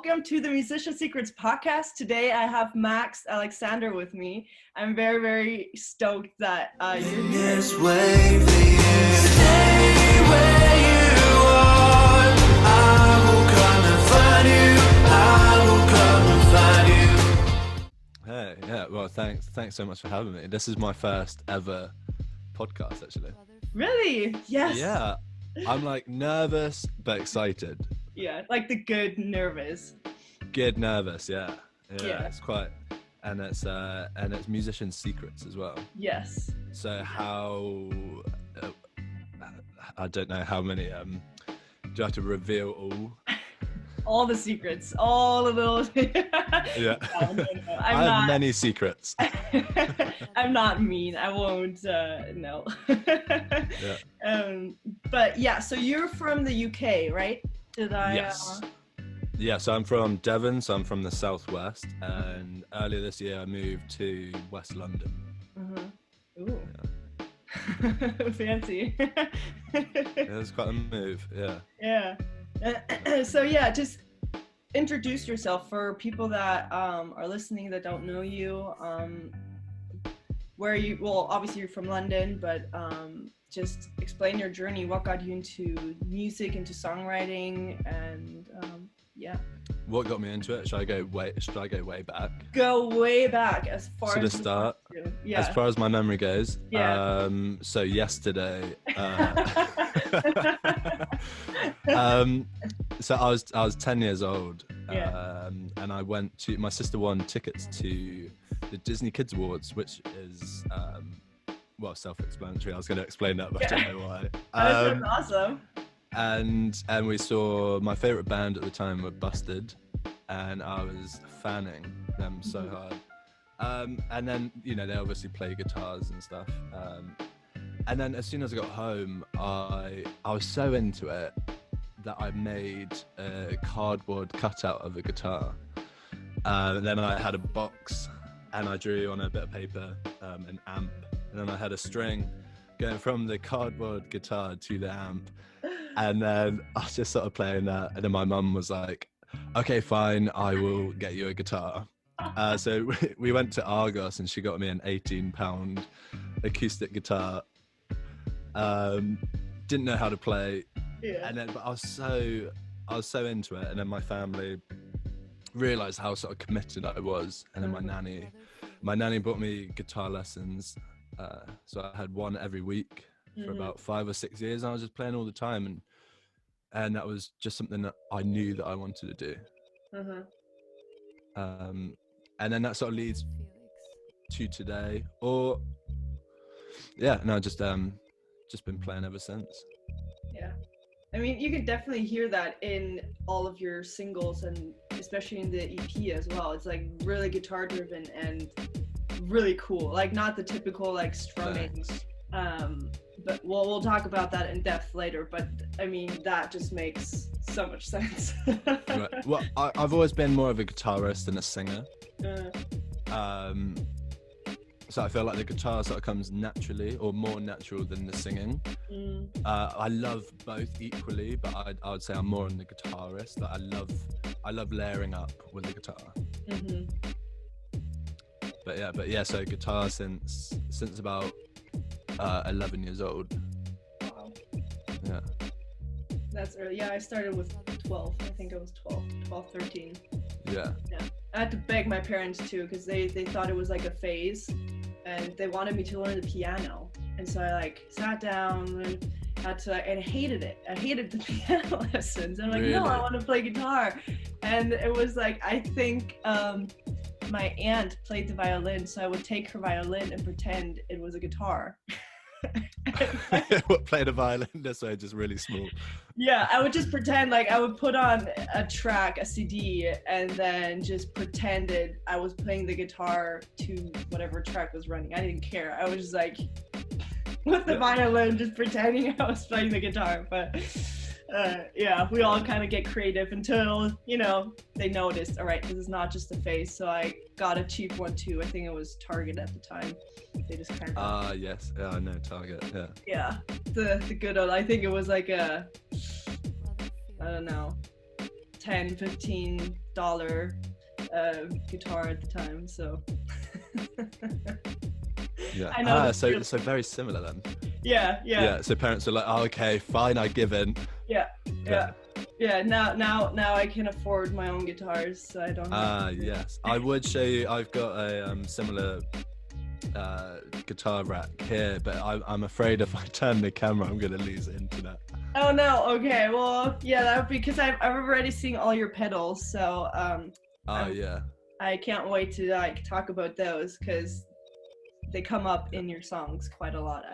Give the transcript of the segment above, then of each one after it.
welcome to the Musician Secrets podcast. Today I have Max Alexander with me. I'm very, very stoked that you're here. Stay where you are. I will come and find you. Hey, yeah, well, thanks so much for having me. This is my first ever podcast, actually. Really? Yes. Yeah, I'm like nervous but excited. Yeah, like the good nervous. Good nervous, yeah. Yeah. It's quite, and it's musician secrets as well. Yes. So how, I don't know how many, do you have to reveal all? All the secrets, all of those. Yeah. No. I have many secrets. I'm not mean. I won't. No. Yeah. But yeah. So you're from the UK, right? Did I? Yes. Yeah. So I'm from Devon. So I'm from the southwest, and earlier this year I moved to West London. Ooh. Yeah. Fancy. It was quite a move. Yeah. Yeah. So yeah, just introduce yourself for people that are listening that don't know you. Where you? Well, obviously you're from London, but just explain your journey. What got you into music, into songwriting, and yeah. What got me into it? Should I go way back? Go way back as far To as the start. Yeah. As far as my memory goes. Yeah. So yesterday. So I was 10 years old. Yeah. And I went to. My sister won tickets to the Disney Kids Awards, which is well, self-explanatory. I was going to explain that, but I don't know why. That's awesome. And we saw my favorite band at the time were Busted, and I was fanning them so hard. And then they obviously play guitars and stuff. And then as soon as I got home, I was so into it that I made a cardboard cutout of a guitar. Then I had a box, and I drew on a bit of paper an amp, and then I had a string going from the cardboard guitar to the amp. And then I was just sort of playing that, and then my mum was like, okay, fine, I will get you a guitar. So we went to Argos, and she got me an £18 acoustic guitar. Didn't know how to play, but I was so into it. And then my family realised how sort of committed I was, and then my nanny bought me guitar lessons. So I had one every week for about 5 or 6 years, and I was just playing all the time, and that was just something that I knew that I wanted to do. And then that sort of leads to today, or just been playing ever since. Yeah, I mean, you can definitely hear that in all of your singles, and especially in the EP as well. It's like really guitar driven and really cool, like not the typical like strumming. But we'll talk about that in depth later, but I mean that just makes so much sense. Right. Well, I've always been more of a guitarist than a singer. So I feel like the guitar sort of comes naturally, or more natural than the singing. I love both equally, but I would say I'm more on the guitarist. Like I love layering up with the guitar. But yeah, so guitar since about 11 years old. Wow. Yeah. That's early. Yeah, I started with 12. I think I was 12, 13. Yeah. I had to beg my parents too, because they thought it was like a phase, and they wanted me to learn the piano. And so I like sat down and had to, and I hated it. I hated the piano lessons. I'm like, Really? No, I want to play guitar. And it was like, I think my aunt played the violin, so I would take her violin and pretend it was a guitar. What, played a violin this way, just really small? Yeah, I would just pretend, like I would put on a track, a CD, and then just pretended I was playing the guitar to whatever track was running. I didn't care. I was just like with the violin, just pretending I was playing the guitar. But we all kind of get creative until, they noticed, all right, this is not just a phase. So I got a cheap one too. I think it was Target at the time. They just kind of... yes. Yeah, I know Target, yeah. Yeah, the good old, I think it was like a, I don't know, $10-15 guitar at the time, so Yeah. I know. So very similar then. Yeah. So parents are like, oh, okay, fine, I give in. Yeah. Now I can afford my own guitars, so I don't. Yes. I would show you. I've got a similar guitar rack here, but I'm afraid if I turn the camera, I'm gonna lose internet. Oh no. Okay. Well, yeah, that would be because I've already seen all your pedals, so Yeah. I can't wait to like talk about those because they come up in your songs quite a lot.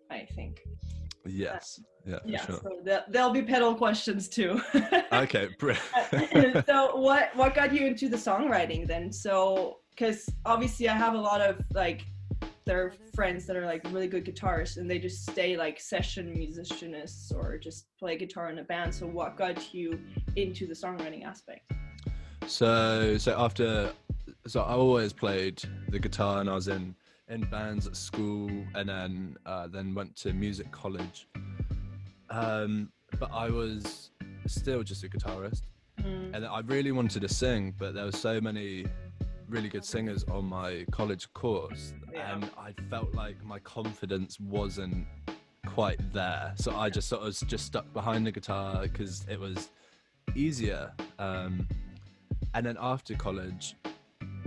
I think. Yes. Yeah. For Yeah. sure. So there'll be pedal questions too. Okay. Brilliant. So what got you into the songwriting then? So because obviously I have a lot of like their friends that are like really good guitarists and they just stay like session musicianists or just play guitar in a band. So what got you into the songwriting aspect? So I always played the guitar, and I was in bands at school, and then went to music college. But I was still just a guitarist, and I really wanted to sing, but there were so many really good singers on my college course, and I felt like my confidence wasn't quite there. So I just sort of just stuck behind the guitar because it was easier. And then after college,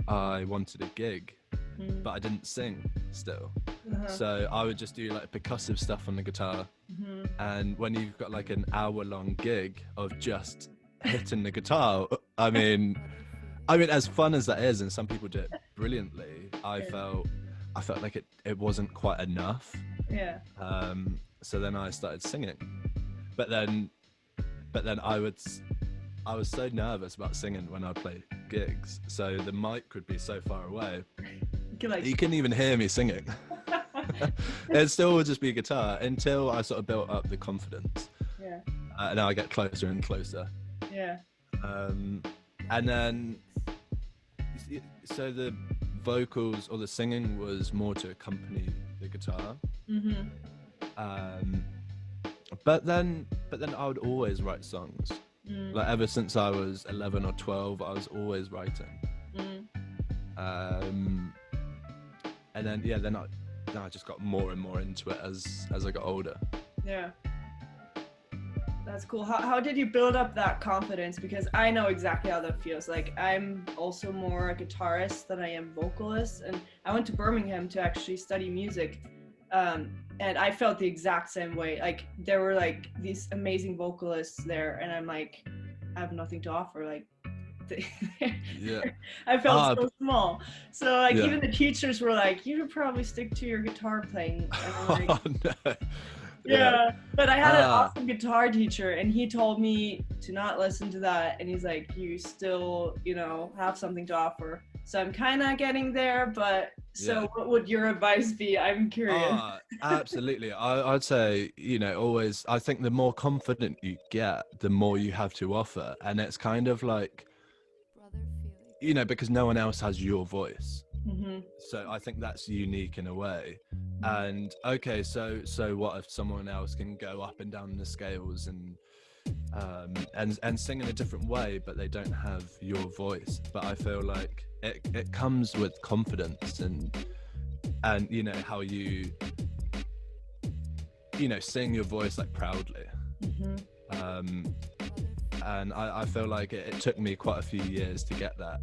I wanted a gig, but I didn't sing still. So I would just do like percussive stuff on the guitar. And when you've got like an hour-long gig of just hitting the guitar, I mean, as fun as that is, and some people do it brilliantly, I felt like it wasn't quite enough. Yeah. So then I started singing, but then I was so nervous about singing when I play gigs. So the mic would be so far away, you couldn't even hear me singing. It still would just be guitar until I sort of built up the confidence. Yeah. And now I get closer and closer. Yeah. And then, so the vocals or the singing was more to accompany the guitar. But then I would always write songs. Like ever since I was 11 or 12, I was always writing. And then then I just got more and more into it as I got older. Yeah. That's cool. How did you build up that confidence? Because I know exactly how that feels. Like I'm also more a guitarist than I am vocalist, and I went to Birmingham to actually study music, and I felt the exact same way. Like there were like these amazing vocalists there, and I'm like, I have nothing to offer. Like, yeah. I felt so small. So like even the teachers were like, you should probably stick to your guitar playing. And I'm like, Oh no. Yeah, but I had an awesome guitar teacher, and he told me to not listen to that, and he's like, you still, have something to offer. So I'm kind of getting there, but so what would your advice be? I'm curious. Absolutely. I'd say, always, I think the more confident you get, the more you have to offer. And it's kind of like, because no one else has your voice. So I think that's unique in a way. And okay, so what if someone else can go up and down the scales and sing in a different way, but they don't have your voice? But I feel like it comes with confidence and how you sing your voice like proudly. And I feel like it took me quite a few years to get that.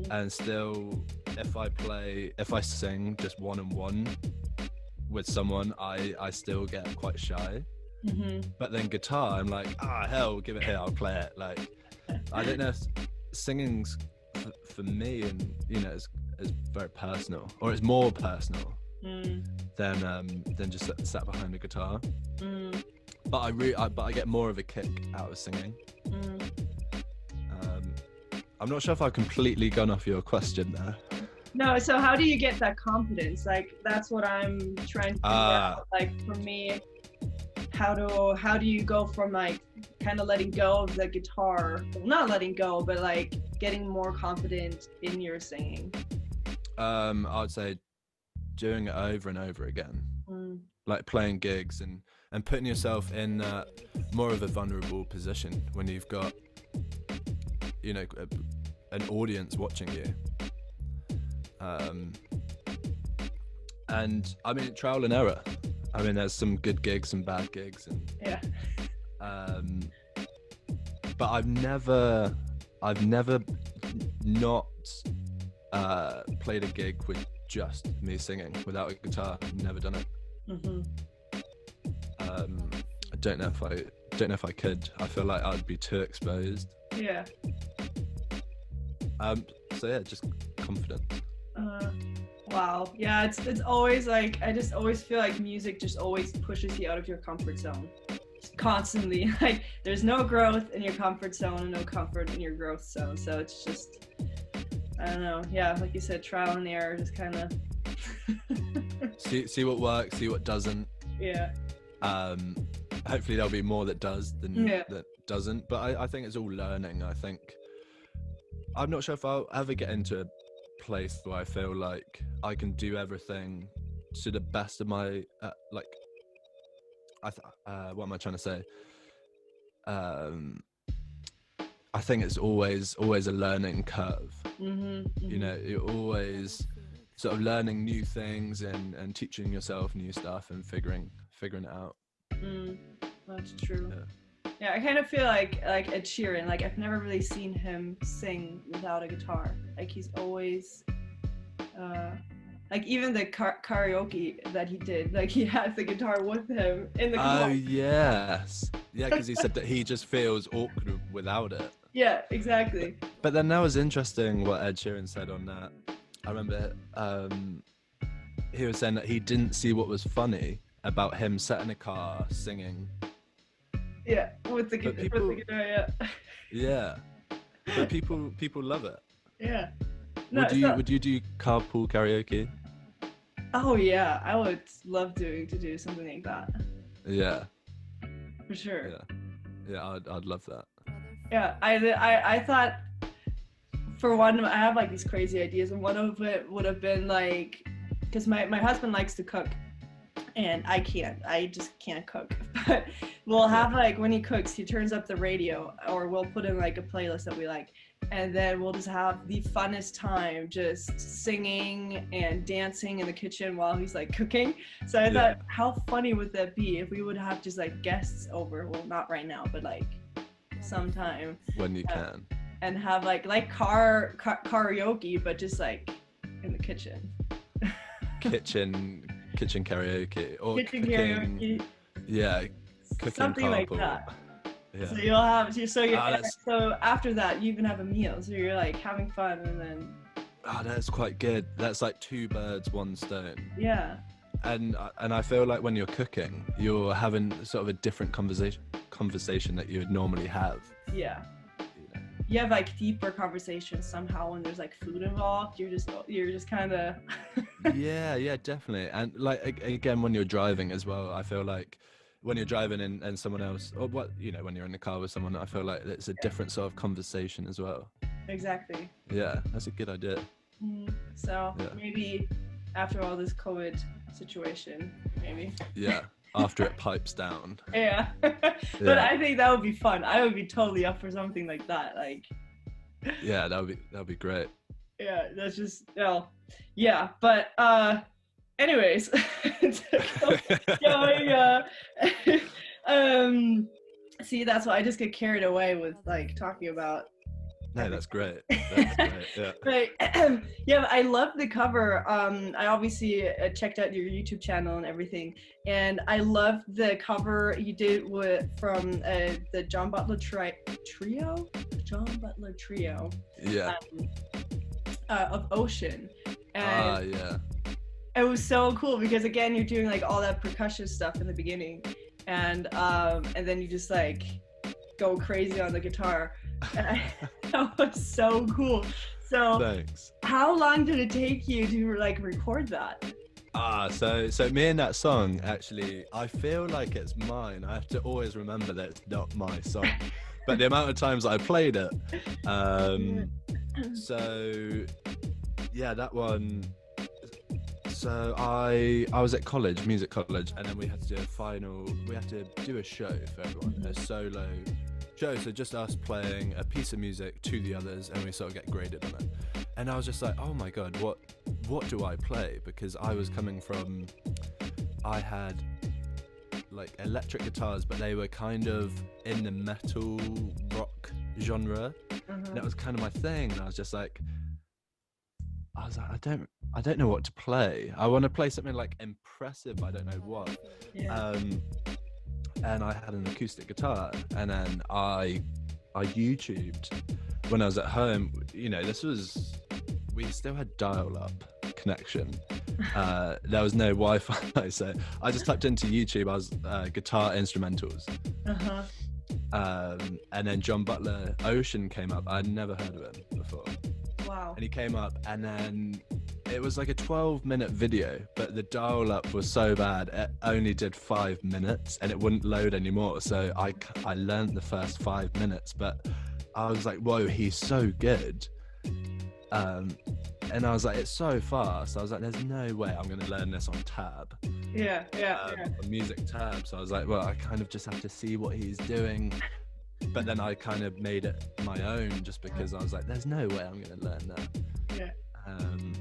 And still, if I sing just one-on-one with someone, I still get quite shy. But then guitar, I'm like, hell, give it here, I'll play it. Like, I don't know if singing's for me, and is very personal, or it's more personal than just sat behind a guitar. But I get more of a kick out of singing. I'm not sure if I've completely gone off your question there. No, so how do you get that confidence? Like, that's what I'm trying to figure out. Like, for me, how do you go from like kind of letting go of the guitar, well, not letting go, but like getting more confident in your singing? I would say doing it over and over again, like playing gigs and putting yourself in more of a vulnerable position when you've got you know, an audience watching you. And I mean, trial and error. I mean, there's some good gigs and bad gigs, and Yeah. but I've never not played a gig with just me singing without a guitar. Never done it. I don't know if I could. I feel like I'd be too exposed. Yeah. So yeah, just confidence. Wow. Yeah, it's always like, I just always feel like music just always pushes you out of your comfort zone. Just constantly. Like, there's no growth in your comfort zone and no comfort in your growth zone. So it's just, I don't know. Yeah, like you said, trial and error, just kind of. see what works, see what doesn't. Yeah. Hopefully there'll be more that does than that doesn't. But I think it's all learning. I think I'm not sure if I'll ever get into a place where I feel like I can do everything to the best of my what am I trying to say? I think it's always a learning curve. You know, you're always sort of learning new things and teaching yourself new stuff and figuring it out. That's true. Yeah, I kind of feel like Ed Sheeran. Like, I've never really seen him sing without a guitar. Like, he's always, like, even the karaoke that he did, like, he has the guitar with him in the car. Oh yes, yeah, because he said that he just feels awkward without it. Yeah, exactly. But then that was interesting what Ed Sheeran said on that. I remember he was saying that he didn't see what was funny about him sat in a car singing. Yeah, with the guitar, yeah. Yeah, but people love it. Yeah. Would you do carpool karaoke? Oh yeah, I would love to do something like that. Yeah. For sure. Yeah, I'd love that. Yeah, I thought, for one, I have like these crazy ideas, and one of it would have been like, because my husband likes to cook, and I just can't cook. But we'll have, like, when he cooks, he turns up the radio, or we'll put in like a playlist that we like, and then we'll just have the funnest time just singing and dancing in the kitchen while he's like cooking. So I thought, how funny would that be if we would have just like guests over? Well, not right now, but like sometime when you can, and have like karaoke, but just like in the kitchen. kitchen karaoke or kitchen cooking, karaoke. Yeah, cooking something carpool. Like that. Yeah. So you'll have so after that you even have a meal, so you're like having fun, and then that's quite good. That's like two birds, one stone. Yeah. And I feel like when you're cooking, you're having sort of a different conversation that you would normally have. Yeah. You have like deeper conversations somehow when there's like food involved. You're just kind of. yeah, definitely. And like again, when you're driving as well, I feel like when you're driving and someone else, or when you're in the car with someone, I feel like it's a different sort of conversation as well. Exactly. Yeah, that's a good idea. So maybe after all this COVID situation, maybe. Yeah. After it pipes down. Yeah. But I think that would be fun. I would be totally up for something like that. Like. Yeah, that would be great. Yeah, that's just yeah. But anyways, see, that's why I just get carried away with like talking about. No, that's great. That's great. Yeah. But yeah, I love the cover. I obviously checked out your YouTube channel and everything, and I love the cover you did from the John Butler trio. Yeah. Of Ocean. And yeah. It was so cool because again, you're doing like all that percussion stuff in the beginning, and then you just like go crazy on the guitar. That was so cool. So thanks. How long did it take you to like record that? So me and that song, actually, I feel like it's mine. I have to always remember that it's not my song. But the amount of times I played it. So yeah, that one. So I was at music college, and then we had to do a show for everyone, a solo, show, so just us playing a piece of music to the others, and we sort of get graded on it. And I was just like, oh my god, what do I play? Because I was coming from, I had like electric guitars, but they were kind of in the metal rock genre. And that was kind of my thing. And I was like, I don't know what to play. I want to play something like impressive, but I don't know what. Yeah. And I had an acoustic guitar, and then I YouTubed when I was at home. You know, we still had dial-up connection. There was no Wi-Fi, so I just typed into YouTube. I was guitar instrumentals. And then John Butler Ocean came up. I'd never heard of him before. Wow. And he came up, and then it was like a 12-minute video, but the dial-up was so bad it only did 5 minutes, and it wouldn't load anymore. So I learned the first 5 minutes, but I was like, whoa, he's so good. And I was like, it's so fast. I was like, there's no way I'm going to learn this on tab. Yeah. On music tab. So I was like, well, I kind of just have to see what he's doing. But then I kind of made it my own, just because I was like, there's no way I'm going to learn that. Yeah. And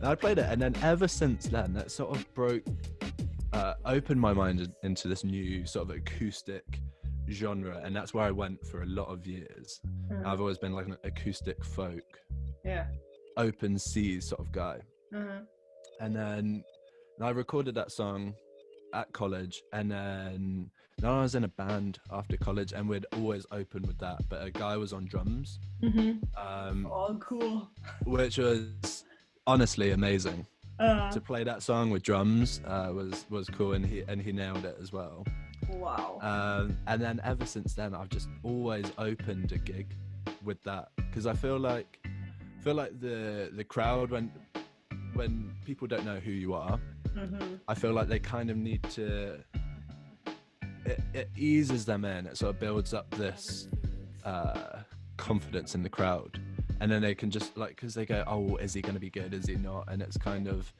I played it, and then ever since then, that sort of opened my mind into this new sort of acoustic genre, and that's where I went for a lot of years. I've always been like an acoustic folk, open seas sort of guy. And then I recorded that song at college, and then I was in a band after college, and we'd always open with that, but a guy was on drums. Oh, cool. Which was honestly amazing. To play that song with drums was cool, and he nailed it as well. Wow. And then ever since then, I've just always opened a gig with that, because I feel like the crowd, when people don't know who you are, I feel like they kind of need to, it eases them in. It sort of builds up this confidence in the crowd, and then they can just like, because they go, oh, is he going to be good, is he not? And it's kind of,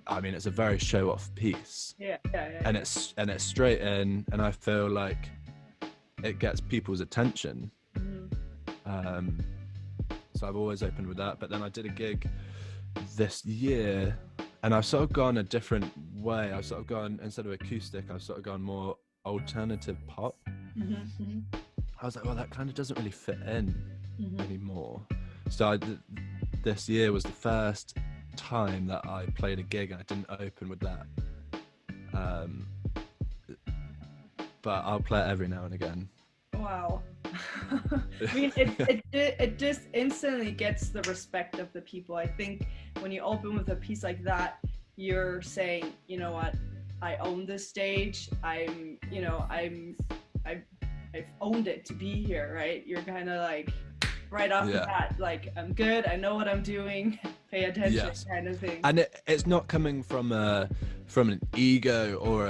I mean, it's a very show-off piece. Yeah. And it's straight in, and I feel like it gets people's attention. So I've always opened with that. But then I did a gig this year, and I've sort of gone a different way. I've sort of gone, instead of acoustic, I've sort of gone more alternative pop. I was like, well, that kind of doesn't really fit in anymore. So this year was the first time that I played a gig and I didn't open with that. But I'll play it every now and again. Wow. I mean, it just instantly gets the respect of the people. I think when you open with a piece like that, you're saying, you know what, I own this stage. I've owned it to be here, right? You're kind of like, right off the bat, like, I'm good, I know what I'm doing, pay attention, kind of thing. And it's not coming from an ego or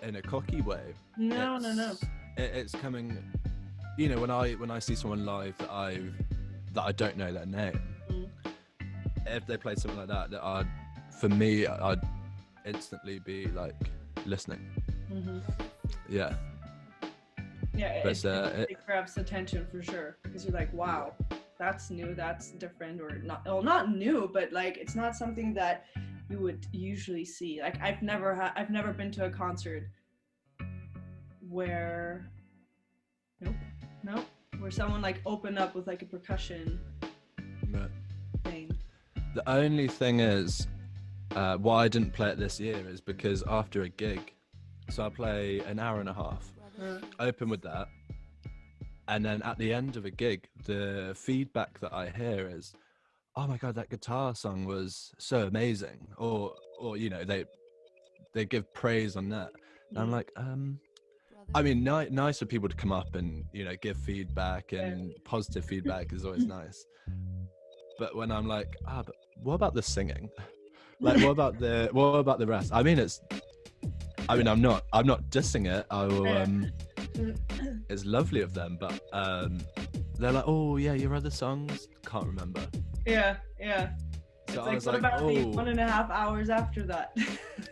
in a cocky way. No. It's coming, you know, when I see someone live that I don't know their name, if they played something like that, for me, I'd instantly be like listening. Yeah, it grabs attention for sure, because you're like, wow, that's new, that's different, or not. Well, not new, but like, it's not something that you would usually see. Like, I've never been to a concert where where someone like opened up with like a percussion thing. The only thing is, why I didn't play it this year is because after a gig, so I play an hour and a half, open with that, and then at the end of a gig, the feedback that I hear is, oh my god, that guitar song was so amazing, or you know, they give praise on that. And I'm like, I mean, nice for people to come up and, you know, give feedback, and positive feedback is always nice. But when I'm like, but what about the singing? Like, what about the rest? I mean, I'm not dissing it. I will. It's lovely of them, but they're like, oh yeah, your other songs, can't remember. Yeah. So it's I was what like, about the 1.5 hours after that?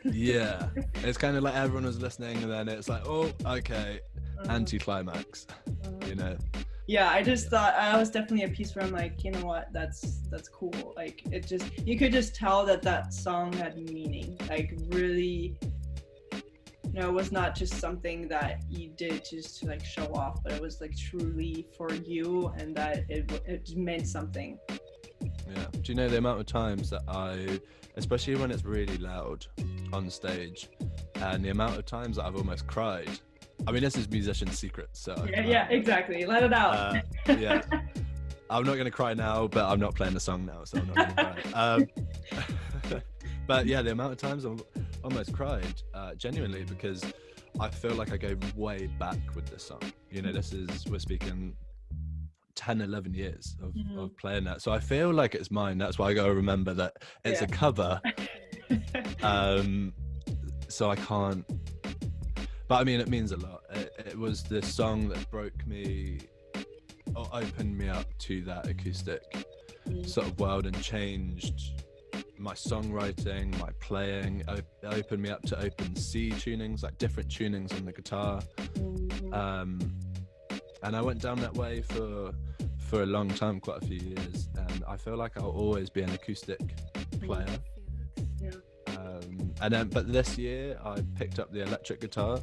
Yeah, it's kind of like everyone was listening, and then it's like, oh, okay, anticlimax, you know. Yeah, I just thought I was definitely a piece where I'm like, you know what, that's cool. Like it just, you could just tell that song had meaning, like really, you know, it was not just something that you did just to like show off, but it was like truly for you, and that it meant something. Yeah. Do you know the amount of times that especially when it's really loud on stage, and the amount of times that I've almost cried. I mean, this is musician secret, so Yeah, exactly. Let it out. Yeah, I'm not gonna cry now, but I'm not playing the song now, so I'm not gonna cry. But yeah, the amount of times I've almost cried, genuinely, because I feel like I go way back with this song. You know, we're speaking 10, 11 years of playing that, so I feel like it's mine. That's why I gotta remember that it's a cover. So I can't. But I mean, it means a lot. It was this song that broke me, or opened me up to that acoustic sort of world, and changed my songwriting, my playing. It opened me up to open C tunings, like different tunings on the guitar. And I went down that way for a long time, quite a few years. And I feel like I'll always be an acoustic player. But this year I picked up the electric guitar,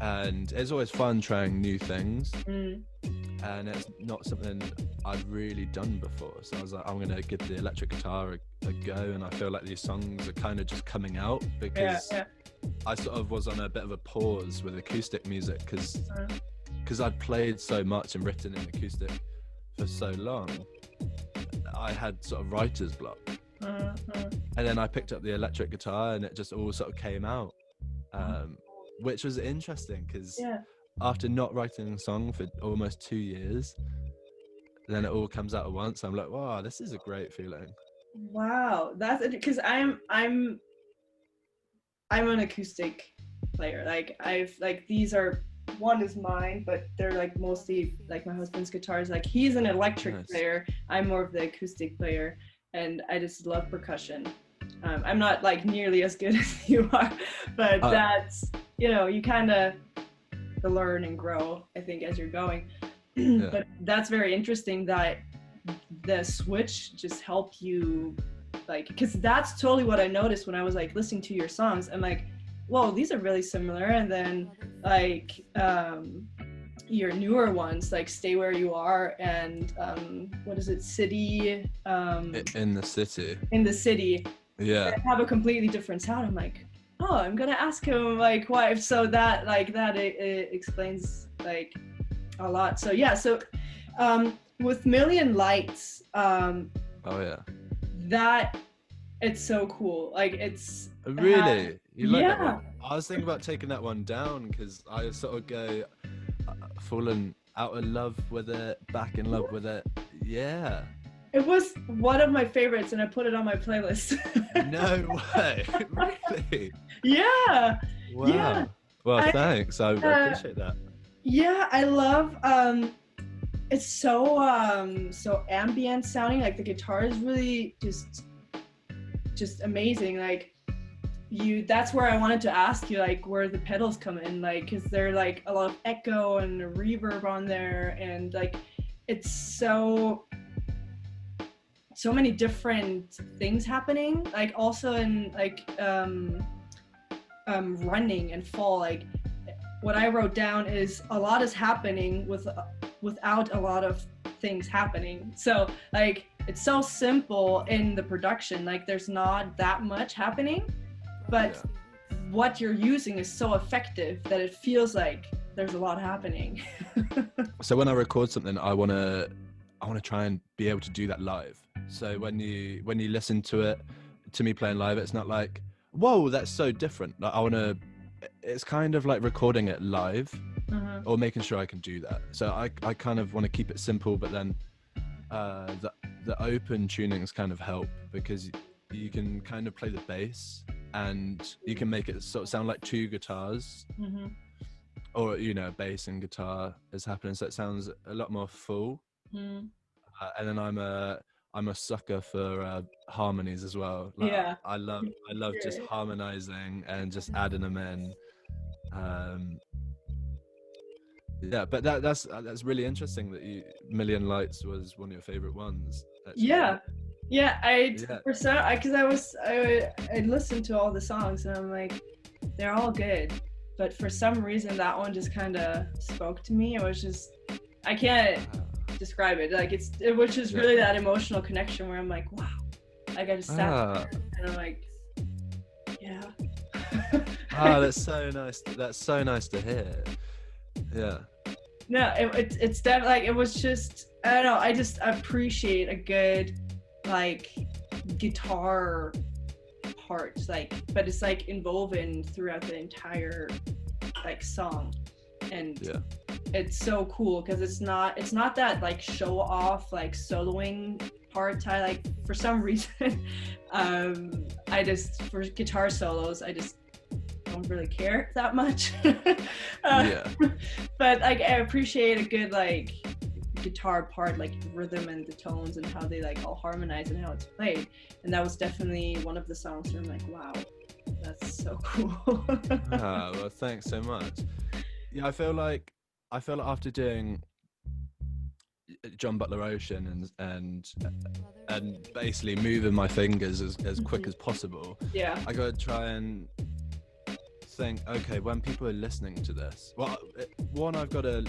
and it's always fun trying new things, and it's not something I've really done before, so I was like, I'm gonna give the electric guitar a go. And I feel like these songs are kind of just coming out because I sort of was on a bit of a pause with acoustic music, because I'd played so much and written in acoustic for so long. I had sort of writer's block. And then I picked up the electric guitar, and it just all sort of came out, which was interesting, because after not writing a song for almost 2 years, then it all comes out at once. I'm like, wow, this is a great feeling. Wow, that's it, because I'm an acoustic player. Like these are, one is mine, but they're like mostly like my husband's guitars. Like he's an electric player, I'm more of the acoustic player. And I just love percussion. I'm not like nearly as good as you are, but that's, you know, you kind of learn and grow, I think, as you're going. But that's very interesting that the switch just helped you, like, because that's totally what I noticed when I was like listening to your songs. I'm like, whoa, these are really similar. And then like your newer ones, like Stay Where You Are and what is it, City, in the city, they have a completely different sound. I'm like, oh, I'm gonna ask him like why. So that it explains like a lot. So yeah, so with Million Lights, that it's so cool. Like it's really, you like that one? I was thinking about taking that one down, because I sort of go fallen out of love with it, back in love with it. Yeah, it was one of my favorites, and I put it on my playlist. No way. Really? Yeah. Wow. Yeah. Well, thanks. I appreciate that. Yeah, I love it's so ambient sounding. Like the guitar is really just amazing. Like that's where I wanted to ask you, like, where the pedals come in, like, because they're like a lot of echo and reverb on there, and like it's so many different things happening, like also in like Running and Fall. Like what I wrote down is a lot is happening without a lot of things happening. So like it's so simple in the production, like there's not that much happening, but what you're using is so effective that it feels like there's a lot happening. So when I record something, I want to try and be able to do that live. So when you listen to me playing live, it's not like, whoa, that's so different. Like it's kind of like recording it live, or making sure I can do that. So I kind of want to keep it simple, but then the open tunings kind of help, because you can kind of play the bass, and you can make it sort of sound like two guitars, or, you know, bass and guitar is happening, so it sounds a lot more full. And then I'm a sucker for harmonies as well. Like, I love just harmonizing and just adding them in. Yeah, but that's really interesting that Million Lights was one of your favorite ones. Actually. Yeah. Yeah, Yeah. because I listened to all the songs and I'm like, they're all good, but for some reason that one just kind of spoke to me. It was just, I can't describe it. Like it was just really that emotional connection where I'm like, wow, like I just sat there and I'm like, yeah. That's so nice. That's so nice to hear. Yeah. No, it's definitely like, it was just, I don't know, I just appreciate a good like guitar part, like, but it's like involved throughout the entire like song, and it's so cool because it's not that like show off like soloing parts. I like, for some reason I just, for guitar solos, I just don't really care that much. But like I appreciate a good like guitar part, like rhythm and the tones and how they like all harmonize and how it's played, and that was definitely one of the songs where I'm like, wow, that's so cool. Well, thanks so much. Yeah, I feel like after doing John Butler Ocean and basically moving my fingers as quick as possible, I gotta try and think, okay, when people are listening to this, well, one, I've got to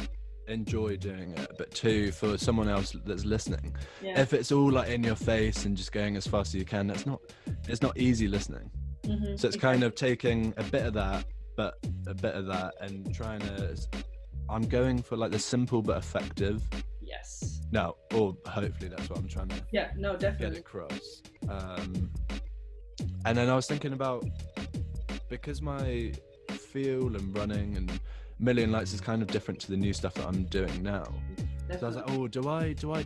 enjoy doing it, but two, for someone else that's listening, if it's all like in your face and just going as fast as you can, it's not easy listening. So it's kind of taking a bit of that, but a bit of that, and trying to, I'm going for like the simple but effective. Yes. No, or hopefully that's what I'm trying to definitely get across. And then I was thinking about, because my feel and running and Million Lights is kind of different to the new stuff that I'm doing now. Definitely. So I was like, oh, do I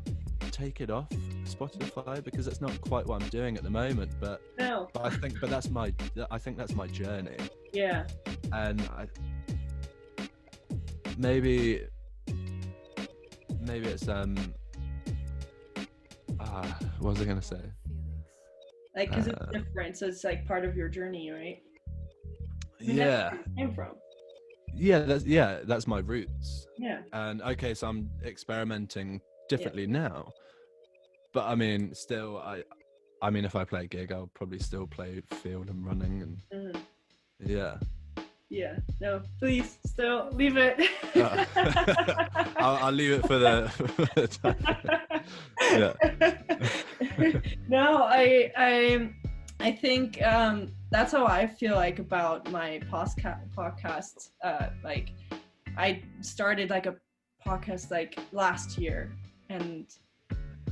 take it off Spotify, because that's not quite what I'm doing at the moment, but I think that's my journey. Yeah. And maybe it's what was I gonna say? Like, because it's different, so it's like part of your journey, right? Yeah. That's where it came from. That's my roots. Yeah. And okay, so I'm experimenting differently now, but I mean, still, I mean, if I play a gig, I'll probably still play field and running, and no, please still leave it. I'll leave it for the time. No, I think that's how I feel like about my podcasts. Like, I started like a podcast like last year, and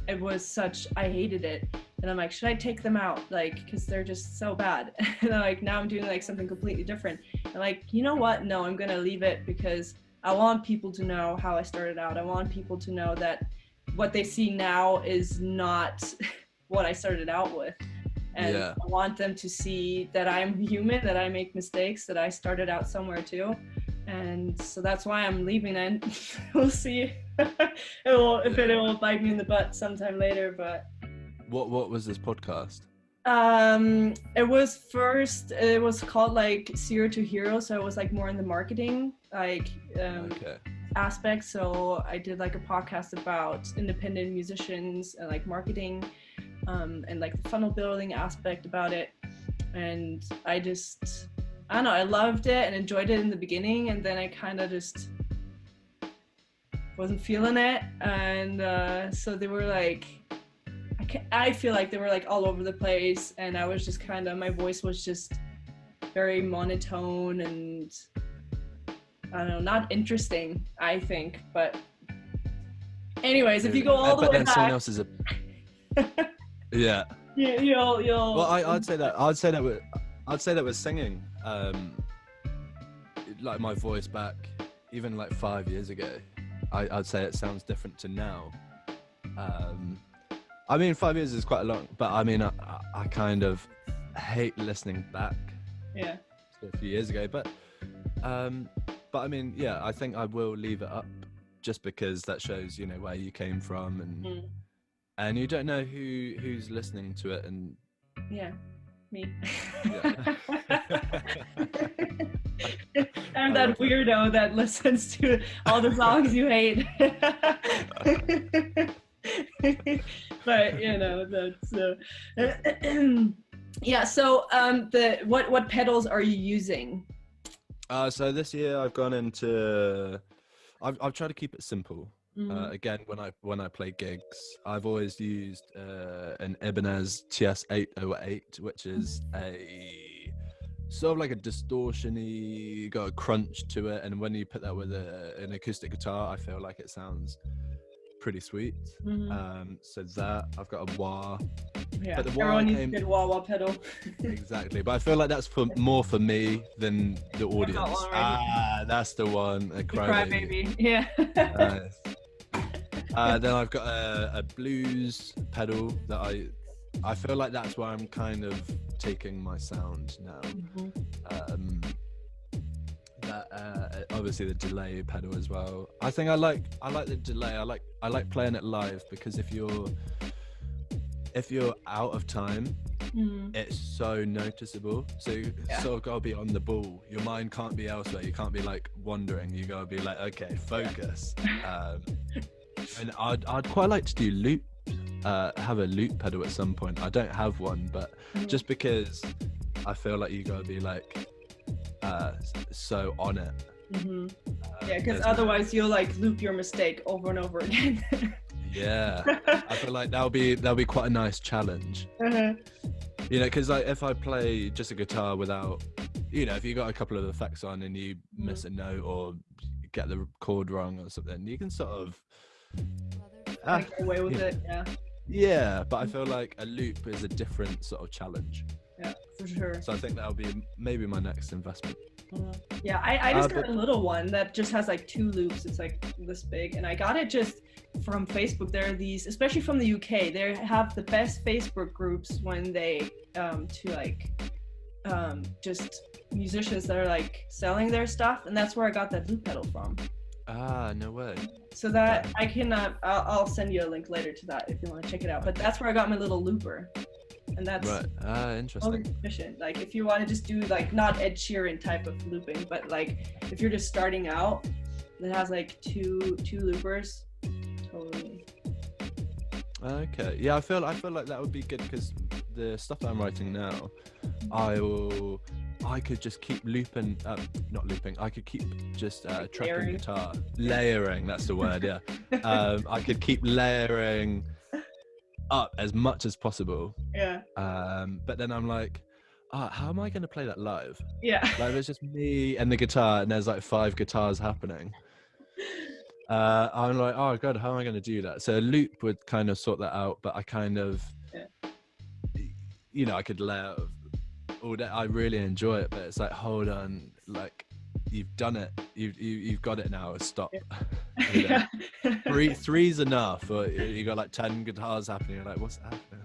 it was I hated it, and I'm like, should I take them out, like, because they're just so bad? And like, now I'm doing like something completely different, and like, you know what, no, I'm gonna leave it, because I want people to know how I started out. I want people to know that what they see now is not what I started out with. And I want them to see that I'm human, that I make mistakes, that I started out somewhere too. And so that's why I'm leaving, and we'll see if it will bite me in the butt sometime later. But what was this podcast? It was called like Zero to Hero, so it was like more in the marketing aspect. So I did like a podcast about independent musicians and like marketing, and like the funnel building aspect about it. And I don't know, I loved it and enjoyed it in the beginning, and then I kind of just wasn't feeling it. And so they were like, I feel like they were like all over the place, and I was just kind of, my voice was just very monotone and, I don't know, not interesting, I think. But anyways, if you go all the way back, someone else is you'll well, I'd say that with singing, like my voice back even like 5 years ago, I'd say it sounds different to now. I mean, 5 years is quite a long, but I mean, I kind of hate listening back to a few years ago, but I mean, I think I will leave it up, just because that shows, you know, where you came from, and you don't know who's listening to it, and me. I'm that weirdo that listens to all the songs you hate. But you know, that's yeah. So the what pedals are you using? So this year I've gone into. I've tried to keep it simple. Again, when I play gigs, I've always used an Ibanez TS-808, which is a sort of like a distortion-y, got a crunch to it, and when you put that with an acoustic guitar, I feel like it sounds pretty sweet. So that I've got a wah. Yeah, but the wah everyone needs a good wah pedal. Exactly, but I feel like that's more for me than the audience. That's the one. A Crybaby. Yeah. Then I've got a blues pedal that I feel like that's where I'm kind of taking my sound now. Obviously the delay pedal as well. I think I like the delay. I like playing it live, because if you're out of time, it's so noticeable. So you sort of gotta be on the ball. Your mind can't be elsewhere. You can't be like wandering. You gotta be like, okay, focus. And I'd quite like to do loop, have a loop pedal at some point. I don't have one, but just because I feel like you gotta be like so on it. Yeah, because otherwise you'll like loop your mistake over and over again. Yeah, I feel like that'll be quite a nice challenge. You know, because like if I play just a guitar without, you know, if you got a couple of effects on and you miss a note or get the chord wrong or something, you can sort of get away with it. Yeah, but I feel like a loop is a different sort of challenge. Yeah, for sure. So I think that'll be maybe my next investment. Yeah, I just got a little one that just has like 2 loops. It's like this big, and I got it just from Facebook. There are these, especially from the UK, they have the best Facebook groups when they just musicians that are like selling their stuff, and that's where I got that loop pedal from. No way. So that I can I'll send you a link later to that if you want to check it out. But that's where I got my little looper. And that's interesting. Efficient. Like if you want to just do like not Ed Sheeran type of looping, but like if you're just starting out, it has like two loopers. Totally. Okay. Yeah, I feel like that would be good, because the stuff that I'm writing now, I could just keep looping, not looping. I could keep just tracking guitar, layering. That's the word. Yeah. I could keep layering up as much as possible. Yeah. But then I'm like, how am I going to play that live? Yeah. Like it's just me and the guitar, and there's like 5 guitars happening. I'm like, oh god, how am I going to do that? So a loop would kind of sort that out, but I kind of, you know, I could layer all day. I really enjoy it, but it's like, hold on, like you've done it, you've got it now. Stop. You know? Three's enough, or you got like 10 guitars happening. You're like, what's happening?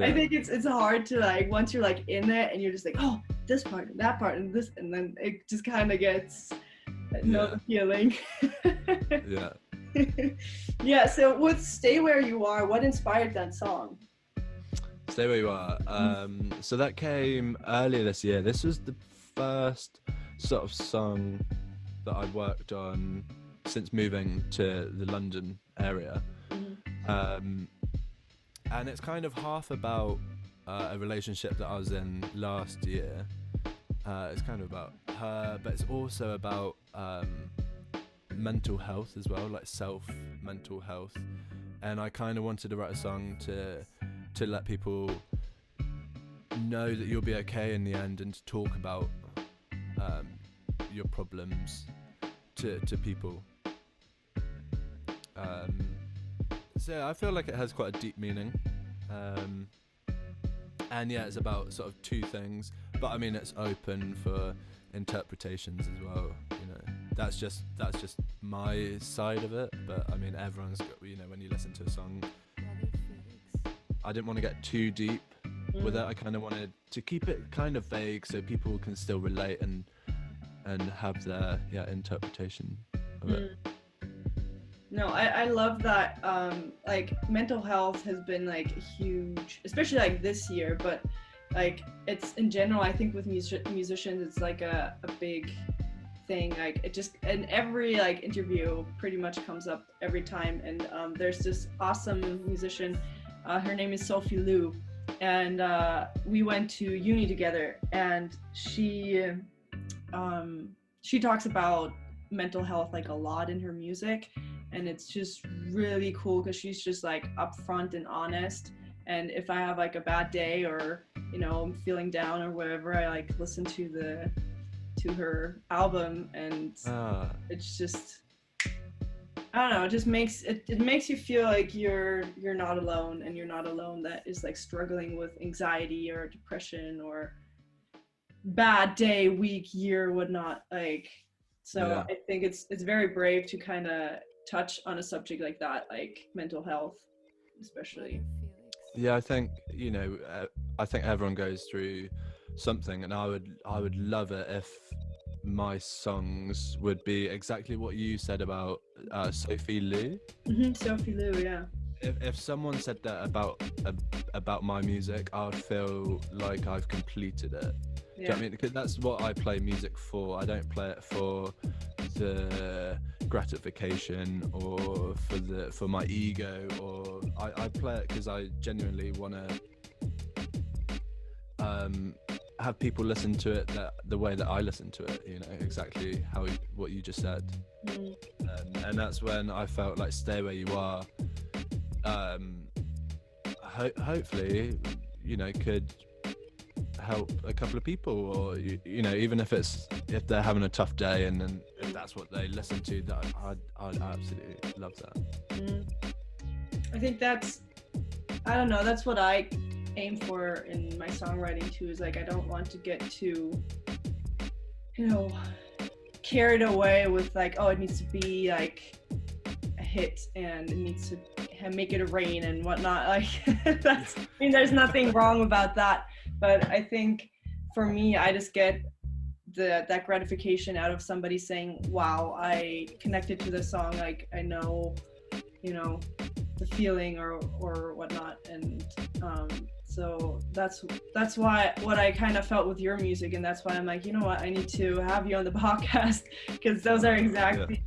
I think it's hard to like, once you're like in it and you're just like, oh, this part and that part and this, and then it just kind of gets no feeling. Yeah. So with Stay Where You Are, what inspired that song? Stay Where You Are. So that came earlier this year. This was the first sort of song that I'd worked on since moving to the London area. And it's kind of half about a relationship that I was in last year. It's kind of about her, but it's also about mental health as well, like mental health. And I kind of wanted to write a song to let people know that you'll be okay in the end, and to talk about your problems to people. So I feel like it has quite a deep meaning, and yeah, it's about sort of 2 things, but I mean it's open for interpretations as well. You know, that's just my side of it, but I mean everyone's got, you know, when you listen to a song, I didn't want to get too deep with it. I kind of wanted to keep it kind of vague so people can still relate and have their interpretation of it. No, I love that. Like mental health has been like huge, especially like this year, but like it's in general, I think with musicians it's like a big thing. Like it just in every like interview pretty much comes up every time. And there's this awesome musician, her name is Sophie Liu, and we went to uni together, and she talks about mental health like a lot in her music, and it's just really cool because she's just like upfront and honest. And if I have like a bad day, or you know, I'm feeling down or whatever, I like listen to her album, and it's just, I don't know, it just makes it makes you feel like you're not alone, and you're not alone that is like struggling with anxiety or depression or bad day, week, year, whatnot. Like, so I think it's very brave to kind of touch on a subject like that, like mental health, especially. Yeah, I think, you know, I think everyone goes through something, and I would love it if my songs would be exactly what you said about Sophie Liu. Sophie Liu, yeah. If someone said that about my music, I would feel like I've completed it. Do you know what I mean? Because that's what I play music for. I don't play it for the gratification or for my ego, or I play it because I genuinely want to have people listen to it the way that I listen to it, you know, exactly what you just said. And that's when I felt like Stay Where You Are hopefully, you know, could help a couple of people, or you know, even if they're having a tough day, and then if that's what they listen to, that I'd absolutely love that. I think that's what I aim for in my songwriting too, is like I don't want to get too, you know, carried away with like, oh, it needs to be like a hit and it needs to make it rain and whatnot. Like that's, I mean, there's nothing wrong about that, but I think for me, I just get that gratification out of somebody saying, wow, I connected to this song, like I know, you know, the feeling or whatnot. And so that's why what I kind of felt with your music, and that's why I'm like, you know what, I need to have you on the podcast, because those are exactly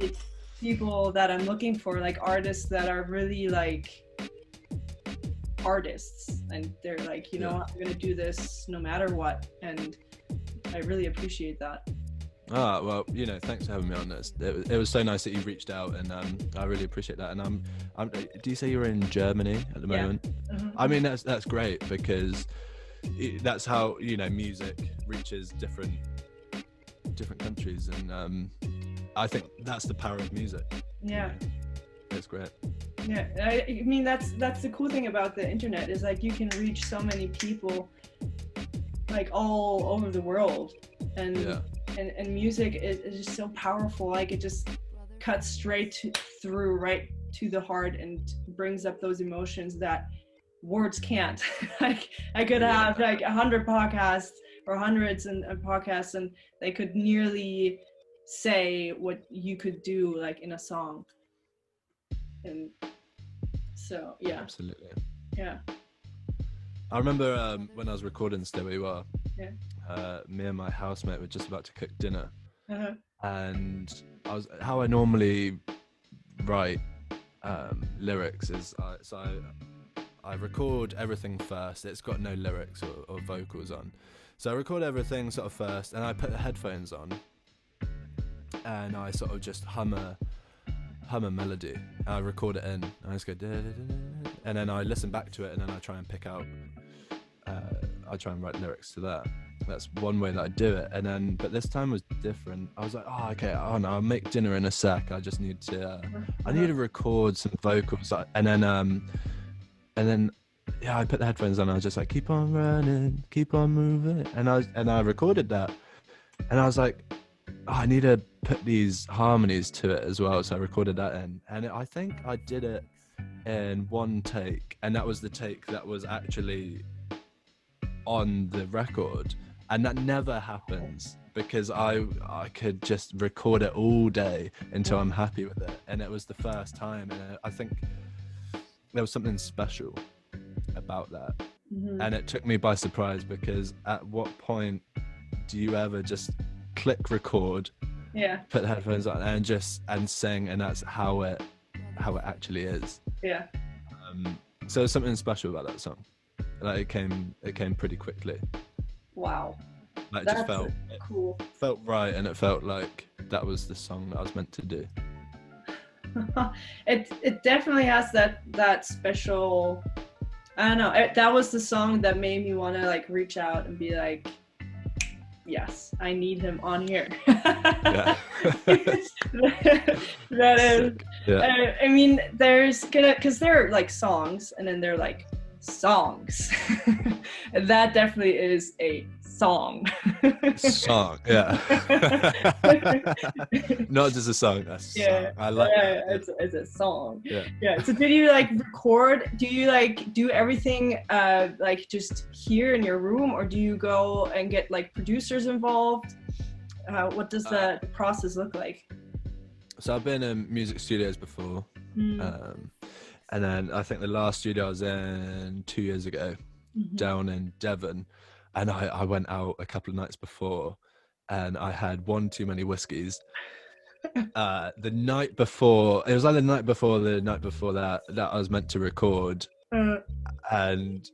people that I'm looking for, like artists that are really like artists, and they're like, you know what, I'm gonna do this no matter what, and I really appreciate that. Well, you know, thanks for having me on this. It was so nice that you reached out, and I really appreciate that. And do you say you're in Germany at the moment? I mean, that's great, because that's how, you know, music reaches different countries, and I think that's the power of music. Yeah, you know? It's great. Yeah, I mean, that's the cool thing about the internet, is like you can reach so many people like all over the world, and and music is just so powerful. Like it just cuts straight through right to the heart and brings up those emotions that words can't. Like I could have like 100 podcasts or hundreds and podcasts, and they could nearly say what you could do like in a song. And so Absolutely. Yeah, I remember when I was recording Stay Where You Are, me and my housemate were just about to cook dinner, and how I normally write lyrics is I record everything first. It's got no lyrics or vocals on, so I record everything sort of first, and I put the headphones on, and I sort of just hum a melody. I record it in, and I just go da, da, da, da, and then I listen back to it, and then I try and pick out I try and write lyrics to that. That's one way that I do it. And then, but this time was different. I was like, oh, okay, oh no, I'll make dinner in a sec. I just need to I need to record some vocals, and then I put the headphones on. I was just like, keep on running, keep on moving, and I recorded that, and I was like, oh, I need to put these harmonies to it as well. So I recorded that in, and I think I did it in one take, and that was the take that was actually on the record, and that never happens, because I could just record it all day until I'm happy with it, and it was the first time, and I think there was something special about that. And it took me by surprise, because at what point do you ever just click record, put the headphones on and sing, and that's how it actually is. So there's something special about that song. Like it came pretty quickly. Wow. Like it That's just cool. felt right, and it felt like that was the song that I was meant to do. It definitely has that special, I don't know, that was the song that made me want to like reach out and be like, yes, I need him on here. Yeah. that is, yeah. I mean, because there are like songs, and then they're like songs. And that definitely is a song. Song, yeah. Not just a song, that's a song. I like that. It's a song. Yeah. So did you like record, do you like do everything like just here in your room, or do you go and get like producers involved? What does the process look like? So I've been in music studios before, and then I think the last studio I was in 2 years ago, down in Devon, and I went out a couple of nights before, and I had one too many whiskeys. The night before, it was like the night before that I was meant to record, and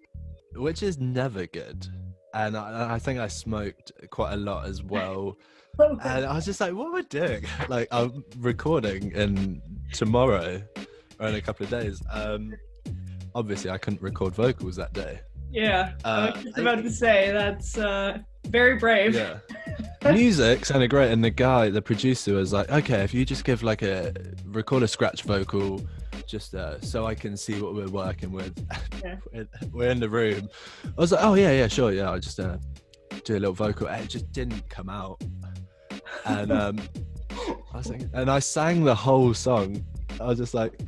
which is never good. And I think I smoked quite a lot as well. And I was just like, what am I doing? Like, I'm recording tomorrow or in a couple of days. Obviously, I couldn't record vocals that day. Yeah, I was just about to say, that's very brave. Yeah. Music sounded great, and the producer was like, okay, if you just give like record a scratch vocal, just so I can see what we're working with. We're in the room. I was like, oh yeah, sure, yeah, I'll just do a little vocal. And it just didn't come out. And I sang the whole song. I was just like,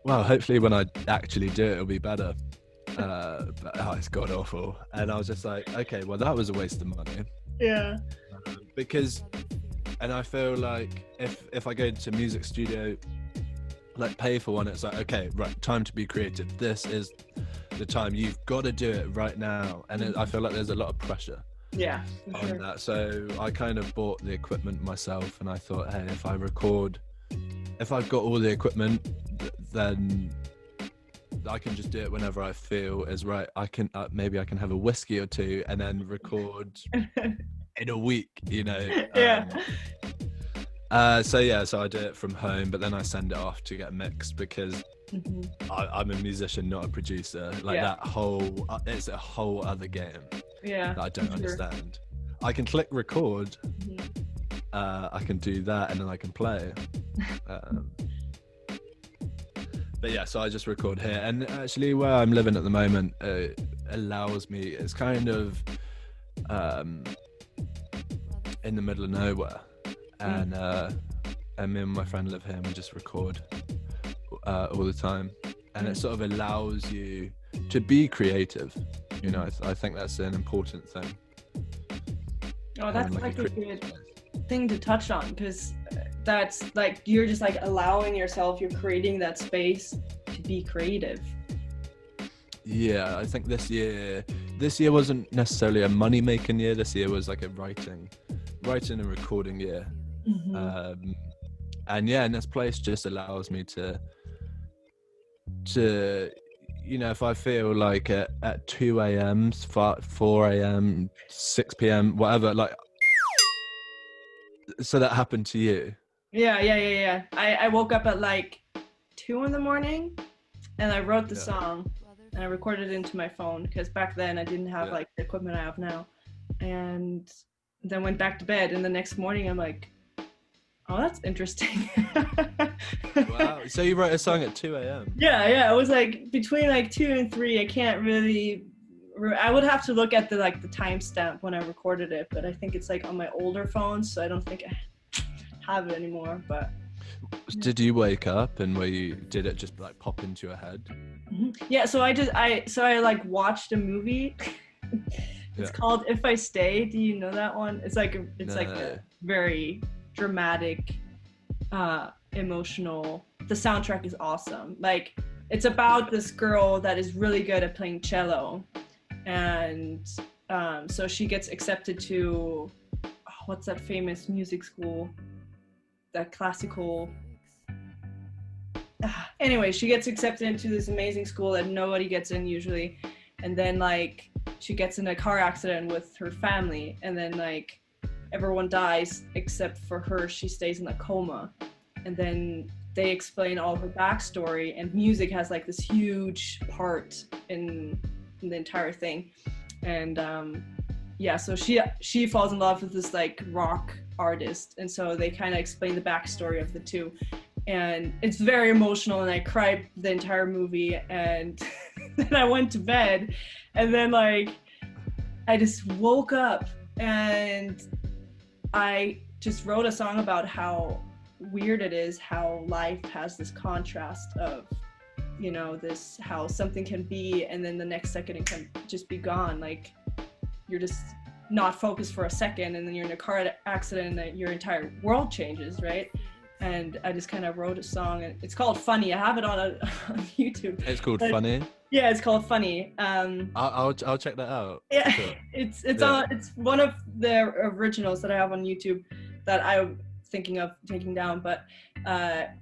well, hopefully when I actually do it, it'll be better. But it's god awful. And I was just like, okay, well, that was a waste of money. Yeah. Because, and I feel like if I go into a music studio, like pay for one, it's like, okay, right, time to be creative. This is the time. You've got to do it right now. And I feel like there's a lot of pressure. Yeah, on that. So I kind of bought the equipment myself, and I thought, hey, if I've got all the equipment, then I can just do it whenever I feel is right. I can maybe I can have a whiskey or two and then record in a week, you know. So I do it from home, but then I send it off to get mixed, because I'm a musician, not a producer. Like that whole it's a whole other game. Yeah, that I don't understand. I can click record, I can do that, and then I can play. But yeah, so I just record here, and actually where I'm living at the moment allows me. It's kind of in the middle of nowhere, and me and my friend live here, and we just record all the time, and it sort of allows you to be creative. You know, I think that's an important thing. Oh, that's like a good thing to touch on, because that's like, you're just like allowing yourself, you're creating that space to be creative. Yeah, I think this year wasn't necessarily a money making year. This year was like a writing and recording year. And this place just allows me to you know, if I feel like at 2 a.m, 4 a.m, 6 p.m, whatever, like, so that happened to you? Yeah. I woke up at like 2 in the morning, and I wrote the song, and I recorded it into my phone, because back then I didn't have like the equipment I have now, and then went back to bed, and the next morning I'm like, oh, that's interesting. Wow. So you wrote a song at 2 a.m? Yeah. It was like between like 2 and 3. I can't really. I would have to look at the timestamp when I recorded it, but I think it's like on my older phone, so I don't think I have it anymore. But did you wake up and did it just like pop into your head? Yeah. So I like watched a movie. It's called If I Stay. Do you know that one? It's like a very dramatic, emotional. The soundtrack is awesome. Like, it's about this girl that is really good at playing cello, and so she gets accepted to what's that famous music school, that classical. Anyway, she gets accepted into this amazing school that nobody gets in usually, and then like she gets in a car accident with her family, and then like everyone dies except for her. She stays in a coma, and then they explain all her backstory, and music has like this huge part in the entire thing. And yeah, so she falls in love with this like rock artist, and so they kind of explain the backstory of the two, and it's very emotional, and I cried the entire movie. And then I went to bed, and then like I just woke up and I just wrote a song about how weird it is how life has this contrast of, you know, this how something can be and then the next second it can just be gone. Like you're just not focused for a second, and then you're in a car accident and your entire world changes, right? And I just kind of wrote a song, and it's called Funny. I have it on YouTube. It's called Funny? Yeah, it's called Funny. I'll check that out. Yeah, Sure. it's one of the originals that I have on YouTube that I'm thinking of taking down, but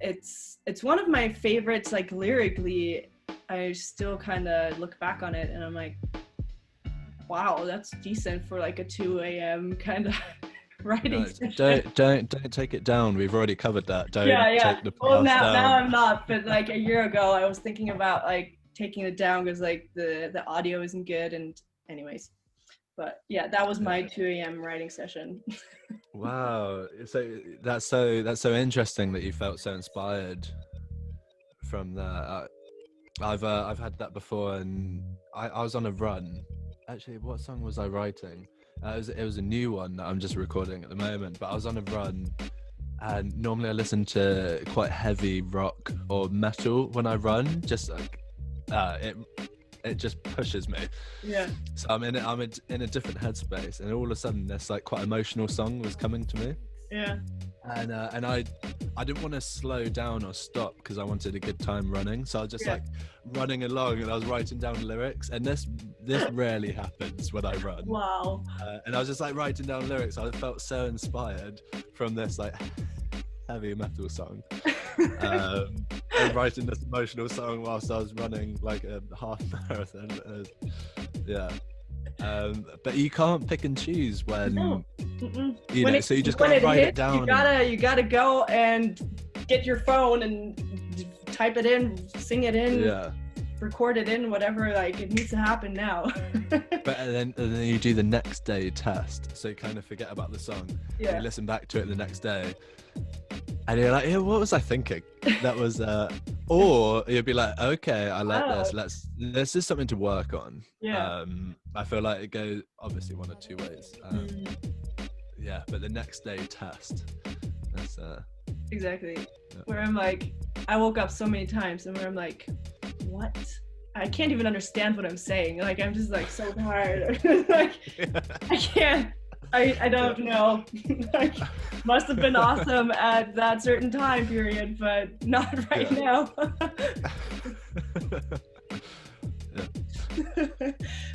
it's one of my favorites. Like lyrically, I still kind of look back on it and I'm like, wow, that's decent for like a 2 a.m. kind of writing session. Don't take it down. We've already covered that. Don't take the past Well, now down. I'm not, but like a year ago, I was thinking about like taking it down because like the audio isn't good. And anyways, but yeah, that was my 2 a.m. writing session. Wow, so that's so interesting that you felt so inspired from that. I've had that before, and I was on a run. Actually, what song was I writing? It was a new one that I'm just recording at the moment, but I was on a run, and normally I listen to quite heavy rock or metal when I run, just like it just pushes me. Yeah. So I'm in a different headspace, and all of a sudden this like quite emotional song was coming to me. Yeah. And I didn't want to slow down or stop because I wanted a good time running, so I was just like running along, and I was writing down lyrics, and this rarely happens when I run. Wow. And I was just like writing down lyrics. I felt so inspired from this like heavy metal song, and writing this emotional song whilst I was running like a half marathon. But you can't pick and choose when you know, so you just gotta write it down. You gotta go and get your phone and type it in, sing it in, record it in, whatever. Like it needs to happen now. But and then you do the next day test, so you kind of forget about the song. You listen back to it the next day, and you're like, what was I thinking? That was or you'd be like, okay, I like this. This is something to work on. I feel like it goes obviously one of two ways. But the next day test, that's exactly where I'm like, I woke up so many times and where I'm like, what? I can't even understand what I'm saying. Like I'm just like so tired. Like I can't. I don't know. Like must have been awesome at that certain time period, but not right now.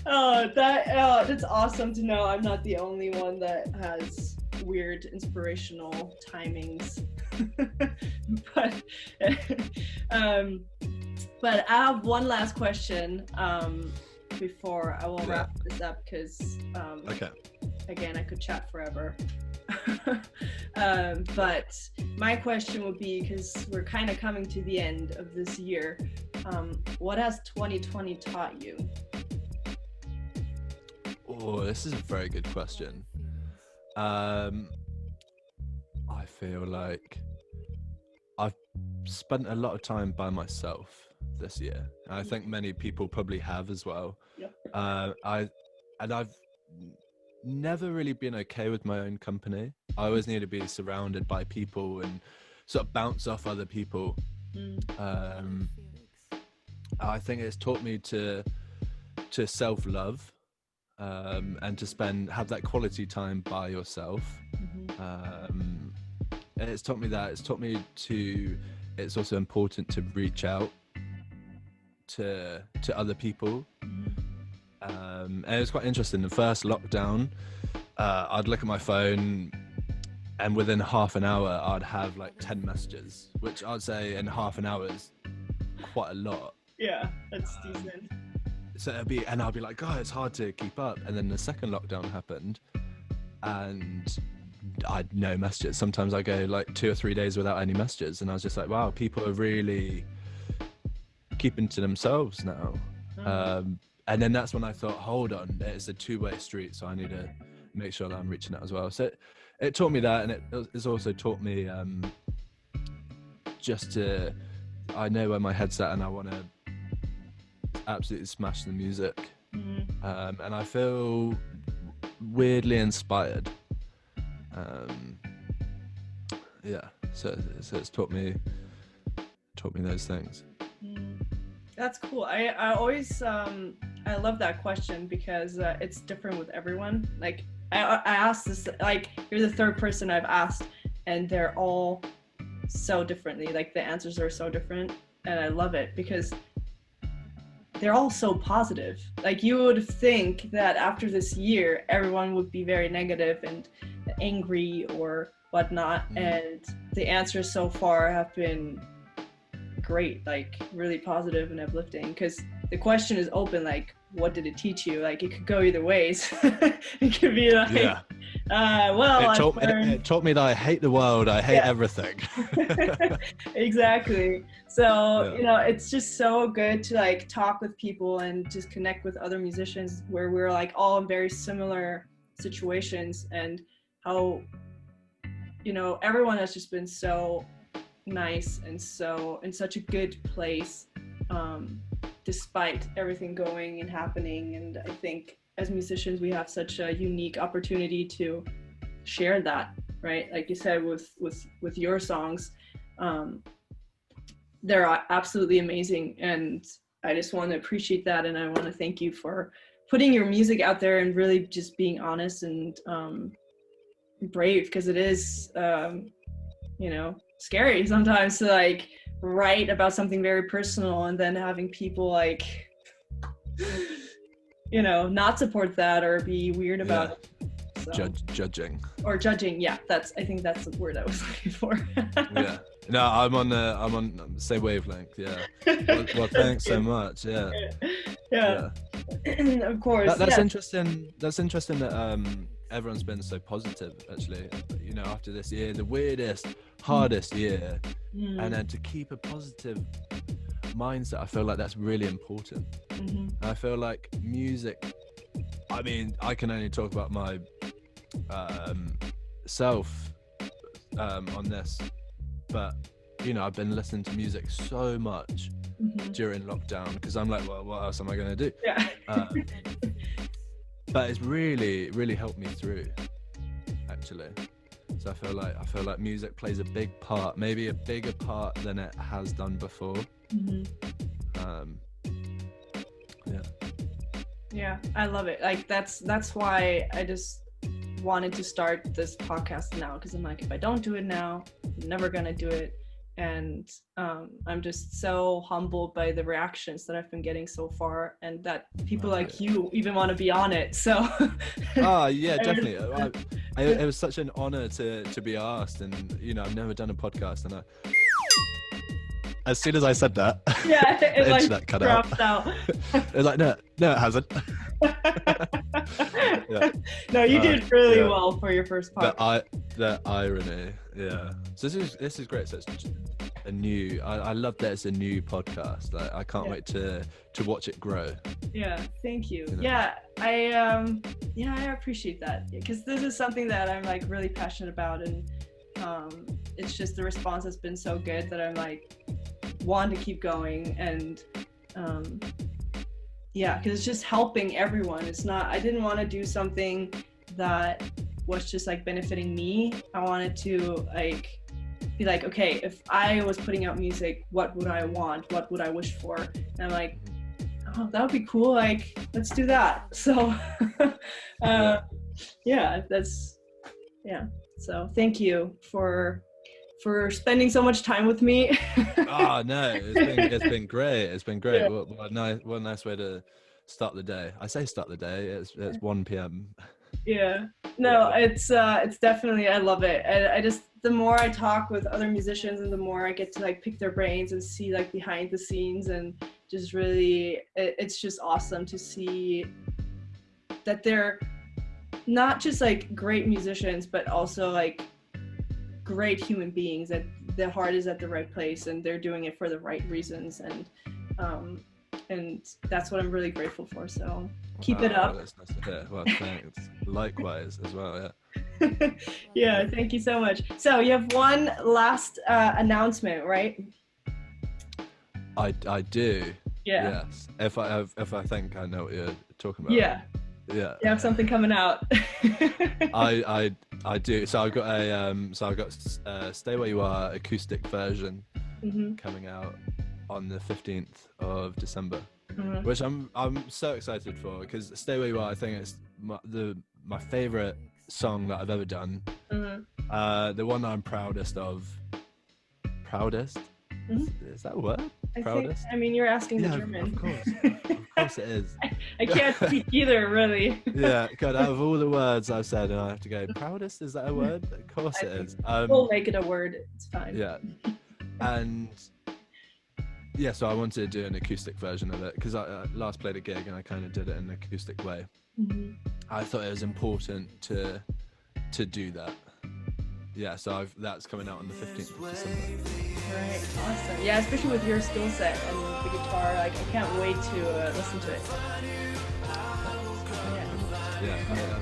That's awesome to know I'm not the only one that has weird inspirational timings. But I have one last question before I will wrap this up, because again, I could chat forever. But my question would be, because we're kind of coming to the end of this year, what has 2020 taught you? Oh, this is a very good question. I feel like I've spent a lot of time by myself this year. I think many people probably have as well. I've never really been okay with my own company. I always need to be surrounded by people and sort of bounce off other people. I think it's taught me to self-love, and to have that quality time by yourself. And it's taught me that. It's taught me it's also important to reach out to other people. And it was quite interesting. The first lockdown, I'd look at my phone, and within half an hour, I'd have like 10 messages, which I'd say in half an hour is quite a lot. Yeah, that's decent. So I'd be like, God, it's hard to keep up. And then the second lockdown happened, and I'd no messages. Sometimes I go like 2 or 3 days without any messages, and I was just like, wow, people are really keeping to themselves now. And then that's when I thought, hold on, it's a two-way street, so I need to make sure that I'm reaching out as well. So it taught me that, and it's also taught me I know where my head's at, and I want to absolutely smash the music. And I feel weirdly inspired. So it's taught me those things. That's cool. I always I love that question because it's different with everyone. Like I asked this, like you're the third person I've asked, and they're all so differently. Like the answers are so different, and I love it because they're all so positive. Like you would think that after this year, everyone would be very negative and angry or whatnot, and the answers so far have been great, like really positive and uplifting, because the question is open, like what did it teach you? Like it could go either ways. It could be like it taught me that I hate the world, I hate everything. Exactly. So you know, it's just so good to like talk with people and just connect with other musicians where we're like all in very similar situations, and how, you know, everyone has just been so nice and so in such a good place despite everything going and happening. And I think as musicians we have such a unique opportunity to share that, right? Like you said, with your songs, they're absolutely amazing, and I just want to appreciate that, and I want to thank you for putting your music out there and really just being honest and brave, because it is you know, scary sometimes to like write about something very personal and then having people like, you know, not support that or be weird about it. So. Judging. Or judging, yeah. I think that's the word I was looking for. Yeah. No, I'm on the same wavelength. Yeah. Well, thanks so much. Yeah. Yeah. Of course. That's interesting. That's interesting that everyone's been so positive. Actually, you know, after this year, the weirdest, hardest year, and then to keep a positive mindset, I feel like that's really important. And I feel like music. I mean, I can only talk about my self on this, but you know, I've been listening to music so much during lockdown because I'm like, well, what else am I going to do? Yeah. But it's really, really helped me through, actually. So I feel like music plays a big part, maybe a bigger part than it has done before. Yeah, I love it. Like that's why I just wanted to start this podcast now, because I'm like, if I don't do it now, I'm never gonna do it. And I'm just so humbled by the reactions that I've been getting so far, and that people like you even want to be on it. So yeah, definitely. It was such an honor to be asked, and you know, I've never done a podcast, and as soon as I said that, yeah, it like internet cut dropped out. It's like, no, it hasn't. Yeah. No, you did really well for your first podcast. The irony, yeah. So this is great. So it's a new. I love that it's a new podcast. Like, I can't wait to watch it grow. Yeah, thank you. You know? Yeah, I appreciate that, because this is something that I'm like really passionate about, and it's just the response has been so good that I'm like want to keep going, and yeah, because it's just helping everyone. It's not, I didn't want to do something that was just like benefiting me. I wanted to like be like, okay, if I was putting out music, what would I want? What would I wish for? And I'm like, oh, that would be cool. Like, let's do that. So yeah, so thank you for spending so much time with me. Oh no, it's been great. It's been great. Yeah. What a nice way to start the day. I say start the day. It's 1 p.m. Yeah. No, it's definitely, I love it. And I just, the more I talk with other musicians and the more I get to like pick their brains and see like behind the scenes, and just really, it's just awesome to see that they're not just like great musicians, but also like great human beings, that their heart is at the right place and they're doing it for the right reasons. And that's what I'm really grateful for. So keep it up. That's nice to hear. Well, thanks. Likewise as well, yeah. Yeah, thank you so much. So you have one last announcement, right? I do. Yeah. Yes. If I think I know what you're talking about. Yeah. Yeah. You have something coming out. I do. So I've got Stay Where You Are acoustic version coming out on the 15th of December, which I'm so excited for, because Stay Where You Are, I think it's my favorite song that I've ever done. The one that I'm proudest of. Proudest? Is that a word? Proudest? I mean, you're asking the Yeah, German. of course it is. I can't speak either, really. Yeah, God, out of all the words I've said, and I have to go, proudest, is that a word? Of course it is. We'll make it a word. It's fine. Yeah. And yeah, so I wanted to do an acoustic version of it, because I last played a gig and I kind of did it in an acoustic way. I thought it was important to do that. Yeah, so that's coming out on the 15th of December. Right, awesome. Yeah, especially with your skill set and the guitar, like I can't wait to listen to it. Yeah.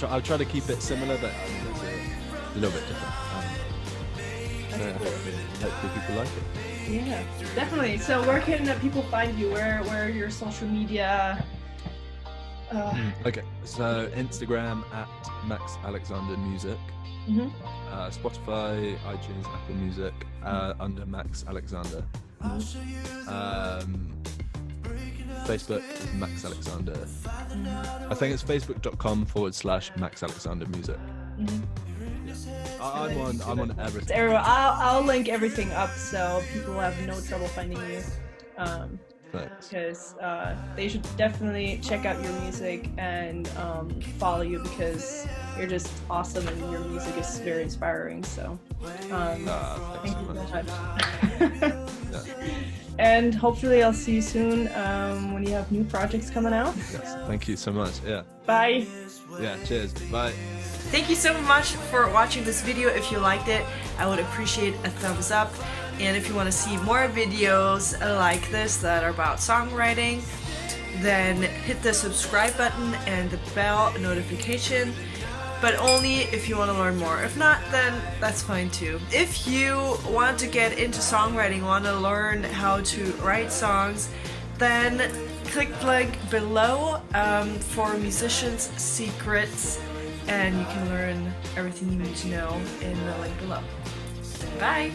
I'll try to keep it similar, but I mean, it's a little bit different. Hopefully people like it. Yeah, definitely. So where can people find you? Where are your social media? Okay, so Instagram at Max Alexander Music. Spotify, iTunes, Apple Music under Max Alexander. Facebook, Max Alexander. I think it's facebook.com/Max Alexander Music. I'm on everything. I'll link everything up so people will have no trouble finding you. Because they should definitely check out your music and follow you, because you're just awesome and your music is very inspiring. So thank you so much. And hopefully I'll see you soon when you have new projects coming out. Yes, thank you so much. Yeah. Bye. Yeah, cheers. Bye. Thank you so much for watching this video. If you liked it, I would appreciate a thumbs up. And if you want to see more videos like this that are about songwriting, then hit the subscribe button and the bell notification, but only if you want to learn more. If not, then that's fine too. If you want to get into songwriting, want to learn how to write songs, then click the link below for musicians' secrets, and you can learn everything you need to know in the link below. Bye!